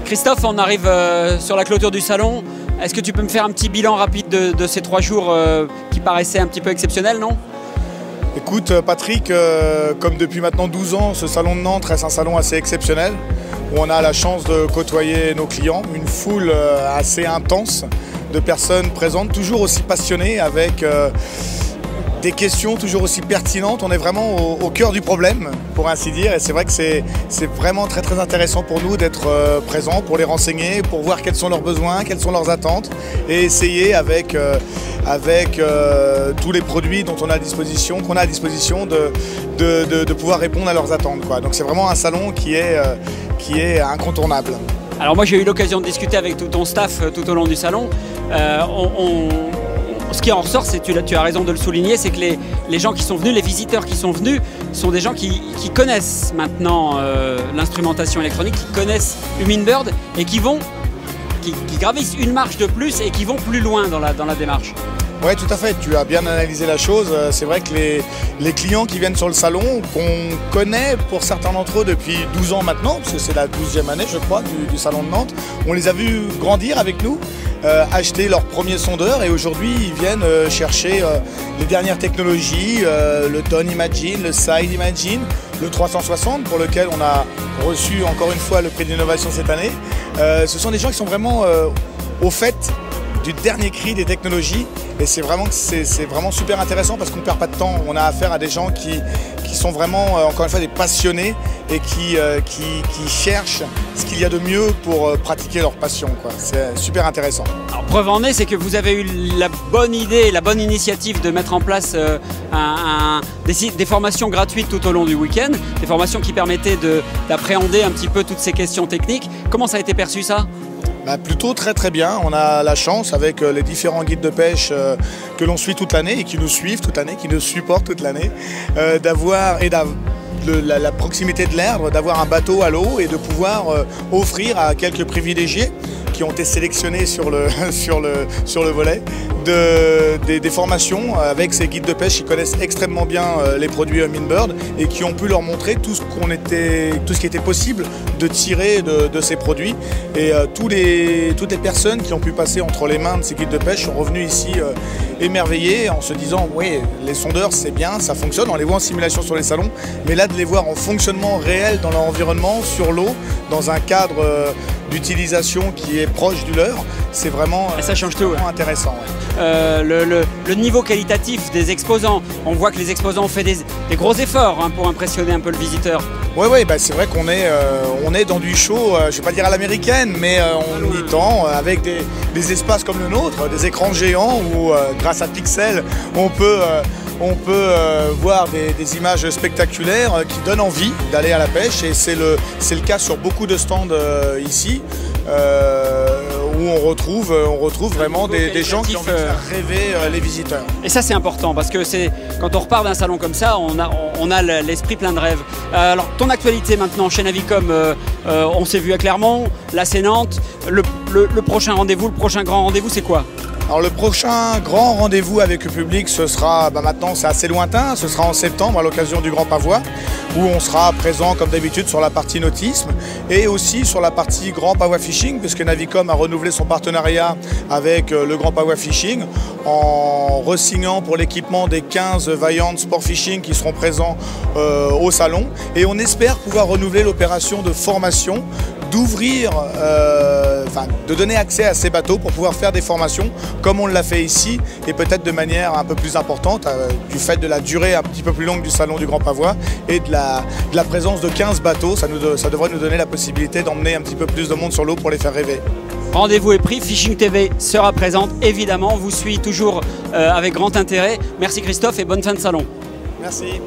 Christophe, on arrive sur la clôture du salon. Est-ce que tu peux me faire un petit bilan rapide de ces 3 jours qui paraissaient un petit peu exceptionnels, non? Écoute Patrick, comme depuis maintenant 12 ans, ce salon de Nantes reste un salon assez exceptionnel où on a la chance de côtoyer nos clients, une foule assez intense de personnes présentes, toujours aussi passionnées avec des questions toujours aussi pertinentes. On est vraiment au cœur du problème, pour ainsi dire, et c'est vrai que c'est vraiment très très intéressant pour nous d'être présents, pour les renseigner, pour voir quels sont leurs besoins, quelles sont leurs attentes, et essayer avec tous les produits dont on a à disposition, de pouvoir répondre à leurs attentes, quoi. Donc c'est vraiment un salon qui est incontournable. Alors moi j'ai eu l'occasion de discuter avec tout ton staff tout au long du salon. Ce qui en ressort, tu as raison de le souligner, c'est que les gens qui sont venus, les visiteurs qui sont venus, sont des gens qui connaissent maintenant l'instrumentation électronique, qui connaissent Humminbird et qui gravissent une marche de plus et qui vont plus loin dans la démarche. Oui, tout à fait, tu as bien analysé la chose. C'est vrai que les clients qui viennent sur le salon, qu'on connaît pour certains d'entre eux depuis 12 ans maintenant, parce que c'est la 12e année, je crois, du salon de Nantes, on les a vus grandir avec nous, acheter leur premier sondeur, et aujourd'hui ils viennent chercher les dernières technologies, le Tone Imagine, le Side Imagine, le 360 pour lequel on a reçu encore une fois le prix d'innovation cette année. Ce sont des gens qui sont vraiment au fait du dernier cri des technologies, et c'est vraiment super intéressant parce qu'on ne perd pas de temps. On a affaire à des gens qui sont vraiment, encore une fois, des passionnés et qui cherchent ce qu'il y a de mieux pour pratiquer leur passion, quoi. C'est super intéressant. Alors, preuve en est, c'est que vous avez eu la bonne idée, la bonne initiative de mettre en place des formations gratuites tout au long du week-end, des formations qui permettaient d'appréhender un petit peu toutes ces questions techniques. Comment ça a été perçu, ça ? Plutôt très très bien. On a la chance avec les différents guides de pêche que l'on suit toute l'année et qui nous suivent toute l'année, qui nous supportent toute l'année, d'avoir la proximité de l'Erdre, d'avoir un bateau à l'eau et de pouvoir offrir à quelques privilégiés qui ont été sélectionnés sur le volet des formations avec ces guides de pêche qui connaissent extrêmement bien les produits Humminbird et qui ont pu leur montrer tout ce qui était possible de tirer de ces produits. Et toutes les personnes qui ont pu passer entre les mains de ces guides de pêche sont revenus ici émerveillés en se disant oui, les sondeurs c'est bien, ça fonctionne, on les voit en simulation sur les salons, mais là de les voir en fonctionnement réel dans leur environnement, sur l'eau, dans un cadre d'utilisation qui est proche du leur, c'est vraiment, ça change tout, vraiment intéressant. Ouais. Le niveau qualitatif des exposants, on voit que les exposants ont fait des gros efforts pour impressionner un peu le visiteur. Oui, c'est vrai qu'on est dans du show, je ne vais pas dire à l'américaine, mais on y tend avec des espaces comme le nôtre, des écrans géants où grâce à Pixel on peut voir des images spectaculaires qui donnent envie d'aller à la pêche, et c'est le cas sur beaucoup de stands ici où on retrouve vraiment des gens qui ont envie de faire rêver les visiteurs. Et ça c'est important parce que quand on repart d'un salon comme ça, on a l'esprit plein de rêves. Alors ton actualité maintenant chez Navicom, on s'est vu à Clermont, là c'est Nantes, le prochain rendez-vous, le prochain grand rendez-vous c'est quoi ? Alors le prochain grand rendez-vous avec le public, ce sera, maintenant c'est assez lointain, ce sera en septembre à l'occasion du Grand Pavois, où on sera présent comme d'habitude sur la partie nautisme et aussi sur la partie Grand Pavois Fishing, puisque Navicom a renouvelé son partenariat avec le Grand Pavois Fishing en re-signant pour l'équipement des 15 Vaillant Sport Fishing qui seront présents au salon, et on espère pouvoir renouveler l'opération de formation, d'ouvrir, de donner accès à ces bateaux pour pouvoir faire des formations comme on l'a fait ici, et peut-être de manière un peu plus importante du fait de la durée un petit peu plus longue du salon du Grand Pavois et de la présence de 15 bateaux. Ça devrait nous donner la possibilité d'emmener un petit peu plus de monde sur l'eau pour les faire rêver. Rendez-vous est pris, Fishing TV sera présente évidemment, vous suit toujours avec grand intérêt. Merci Christophe et bonne fin de salon. Merci.